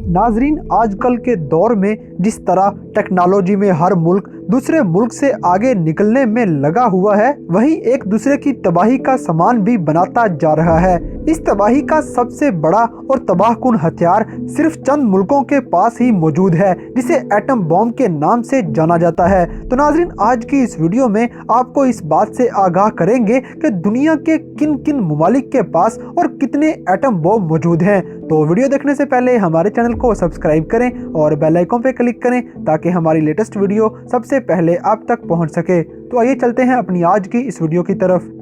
नाजरीन, आजकल के दौर में जिस तरह टेक्नोलॉजी में हर मुल्क दूसरे मुल्क से आगे निकलने में लगा हुआ है, वहीं एक दूसरे की तबाही का सामान भी बनाता जा रहा है। इस तबाही का सबसे बड़ा और तबाहकुन हथियार सिर्फ चंद मुल्कों के पास ही मौजूद है, जिसे एटम बॉम्ब के नाम से जाना जाता है। तो नाजरीन, आज की इस वीडियो में आपको इस बात से आगाह करेंगे कि दुनिया के किन किन ममालिक के पास और कितने एटम बॉम्ब मौजूद हैं। तो वीडियो देखने से पहले हमारे चैनल को सब्सक्राइब करें और बेल आइकन पे क्लिक करें ताकि हमारी लेटेस्ट वीडियो सबसे पहले आप तक पहुंच सके। तो आइए चलते हैं अपनी आज की इस वीडियो की तरफ।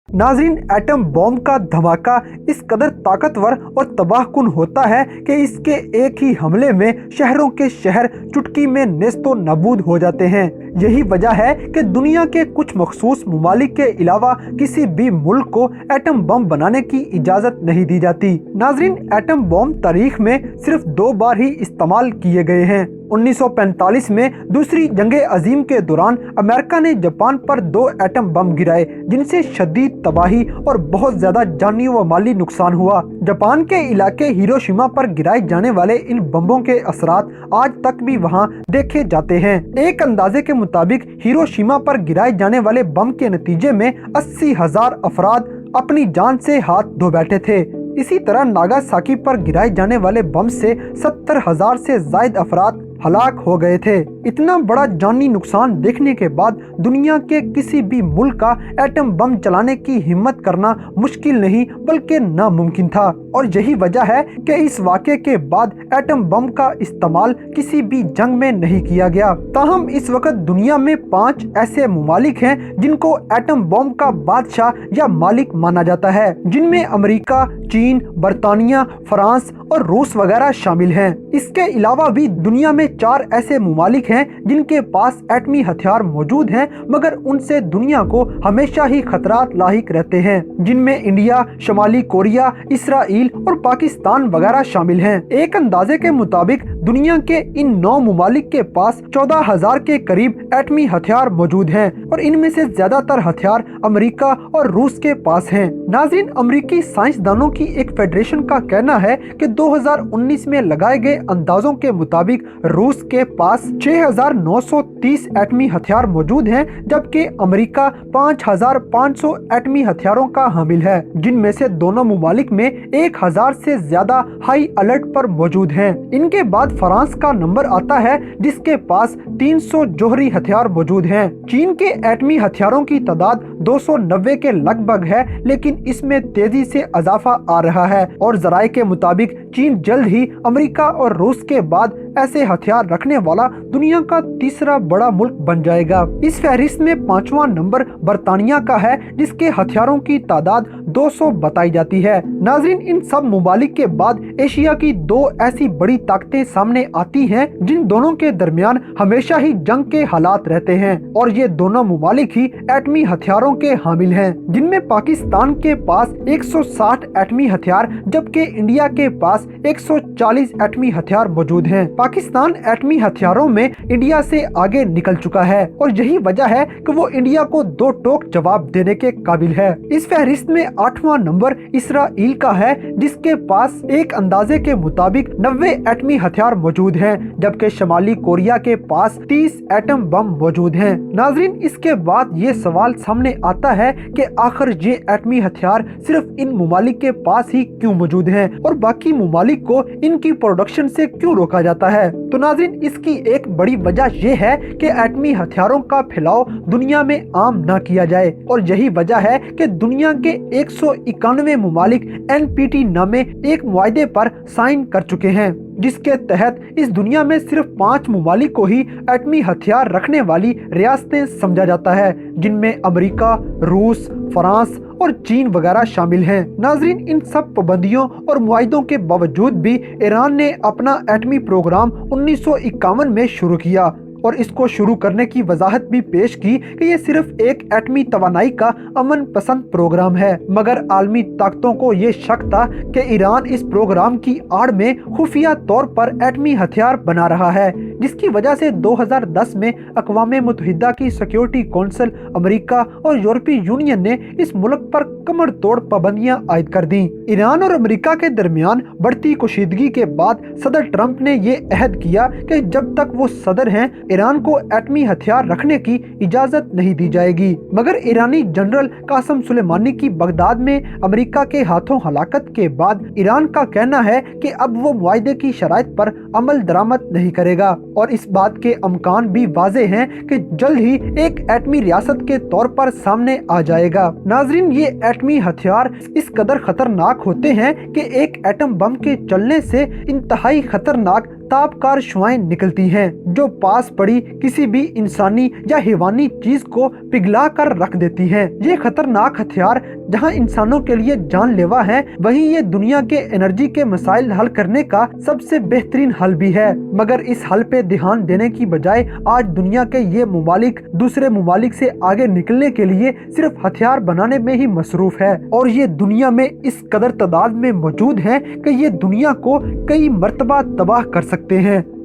नाजरीन, एटम बॉम्ब का धमाका इस कदर ताकतवर और तबाहकुन होता है कि इसके एक ही हमले में शहरों के शहर चुटकी में नेस्तो नाबूद हो जाते हैं। यही वजह है कि दुनिया के कुछ मखसूस ममालिक के अलावा किसी भी मुल्क को एटम बम बनाने की इजाज़त नहीं दी जाती। नाजरीन, एटम बम तारीख में सिर्फ 2 बार ही इस्तेमाल किए गए हैं। 1945 में दूसरी जंगे अजीम के दौरान अमेरिका ने जापान पर 2 एटम बम गिराए, जिनसे शदीद तबाही और बहुत ज्यादा जानी व माली नुकसान हुआ। जापान के इलाके हिरोशिमा पर गिराए जाने वाले इन बमों के असरात आज तक भी वहां देखे जाते हैं। एक अंदाजे के मुताबिक हिरोशिमा पर गिराए जाने वाले बम के नतीजे में 80,000 अफराद अपनी जान से हाथ धो बैठे थे। इसी तरह नागासाकी पर गिराए जाने वाले बम से 70,000 से ज्यादा अफराद हलाक हो गए थे। इतना बड़ा जानी नुकसान देखने के बाद दुनिया के किसी भी मुल्क का एटम बम चलाने की हिम्मत करना मुश्किल नहीं बल्कि नामुमकिन था, और यही वजह है कि इस वाक़े के बाद एटम बम का इस्तेमाल किसी भी जंग में नहीं किया गया। ताहम इस वक्त दुनिया में 5 ऐसे ममालिक हैं जिनको एटम बम का बादशाह या मालिक माना जाता है, जिनमें अमेरिका, चीन, बरतानिया, फ्रांस और रूस वगैरह शामिल हैं। इसके अलावा भी दुनिया में 4 ऐसे ममालिक हैं जिनके पास एटमी हथियार मौजूद हैं, मगर उनसे दुनिया को हमेशा ही खतरात लाहिक रहते हैं, जिनमें इंडिया, शमाली कोरिया, इसराइल और पाकिस्तान वगैरह शामिल हैं। एक अंदाजे के मुताबिक दुनिया के इन 9 ममालिक के पास 14,000 के करीब एटमी हथियार मौजूद हैं, और इनमें से ज्यादातर हथियार अमेरिका और रूस के पास हैं। नाज़रीन, अमेरिकी साइंसदानों की एक फेडरेशन का कहना है कि 2019 में लगाए गए अंदाजों के मुताबिक रूस के पास 6,930 एटमी हथियार मौजूद हैं, जबकि अमेरिका 5,500 एटमी हथियारों का हामिल है, जिनमें से दोनों ममालिक में 1,000 से ज्यादा हाई अलर्ट पर मौजूद हैं। इनके बाद फ्रांस का नंबर आता है, जिसके पास 300 जोहरी हथियार मौजूद हैं। चीन के एटमी हथियारों की तादाद 290 के लगभग है, लेकिन इसमें तेजी से इजाफा आ रहा है, और जराये के मुताबिक चीन जल्द ही अमेरिका और रूस के बाद ऐसे हथियार रखने वाला दुनिया का तीसरा बड़ा मुल्क बन जाएगा। इस फहरिस्त में 5वां नंबर बरतानिया का है, जिसके हथियारों की तादाद 200 बताई जाती है। नाजरीन, इन सब ममालिक के बाद एशिया की 2 ऐसी बड़ी ताकतें सामने आती हैं, जिन दोनों के दरमियान हमेशा ही जंग के हालात रहते हैं, और ये दोनों ममालिक ही एटमी हथियारों के हामिल हैं, जिनमें पाकिस्तान के पास 160 एटमी हथियार जबकि इंडिया के पास 140 एटमी हथियार मौजूद हैं। पाकिस्तान एटमी हथियारों में इंडिया से आगे निकल चुका है, और यही वजह है कि वो इंडिया को 2 टोक जवाब देने के काबिल है। इस फहरिस्त में 8वां नंबर इसराइल का है, जिसके पास एक अंदाजे के मुताबिक 90 एटमी हथियार मौजूद हैं, जबकि शमाली कोरिया के पास 30 एटम बम मौजूद हैं। नाजरीन, इसके बाद ये सवाल सामने आता है कि आखिर ये एटमी हथियार सिर्फ इन ममालिक के पास ही क्यों मौजूद हैं, और बाकी ममालिक को इनकी प्रोडक्शन से क्यों रोका जाता है। तो नाज़रीन, इसकी एक बड़ी वजह यह है कि एटमी हथियारों का फैलाव दुनिया में आम न किया जाए, और यही वजह है कि दुनिया के 191 ममालिक NPT नामे एक मुआहदे पर साइन कर चुके हैं, जिसके तहत इस दुनिया में सिर्फ 5 ममालिक को ही एटमी हथियार रखने वाली रियासतें समझा जाता है, जिनमें अमेरिका, रूस, फ्रांस और चीन वगैरह शामिल हैं। नाजरीन, इन सब पाबंदियों और मुआहदों के बावजूद भी ईरान ने अपना एटमी प्रोग्राम 1951 में शुरू किया, और इसको शुरू करने की वजाहत भी पेश की कि ये सिर्फ एक एटमी तवानाई का अमन पसंद प्रोग्राम है, मगर आलमी ताकतों को ये शक था कि ईरान इस प्रोग्राम की आड़ में खुफिया तौर पर एटमी हथियार बना रहा है। जिसकी वजह से 2010 में अक़वाम मुत्तहिदा की सिक्योरिटी काउंसिल, अमेरिका और यूरोपीय यूनियन ने इस मुल्क पर कमर तोड़ पाबंदियां आयद कर दी। ईरान और अमेरिका के दरमियान बढ़ती कशीदगी के बाद सदर ट्रंप ने ये अहद किया कि जब तक वो सदर हैं ईरान को एटमी हथियार रखने की इजाजत नहीं दी जाएगी। मगर ईरानी जनरल कासम सुलेमानी की बगदाद में अमेरिका के हाथों हलाकत के बाद ईरान का कहना है कि अब वो मुआहदे की शराइत पर अमल दरामद नहीं करेगा और इस बात के अमकान भी वाज़े हैं कि जल्द ही एक एटमी रियासत के तौर पर सामने आ जाएगा। नाजरीन, ये एटमी हथियार इस कदर खतरनाक होते हैं कि एक एटम बम के चलने से इंतहाई खतरनाक ताबकार शुआएं निकलती हैं जो पास पड़ी किसी भी इंसानी या हैवानी चीज को पिघला कर रख देती हैं। ये खतरनाक हथियार जहां इंसानों के लिए जानलेवा है, वहीं ये दुनिया के एनर्जी के मसाइल हल करने का सबसे बेहतरीन हल भी है। मगर इस हल पे ध्यान देने की बजाय आज दुनिया के ये मुमालिक दूसरे मुमालिक से आगे निकलने के लिए सिर्फ हथियार बनाने में ही मसरूफ है और ये दुनिया में इस कदर तादाद में मौजूद है कि ये दुनिया को कई मर्तबा तबाह कर सकते हैं।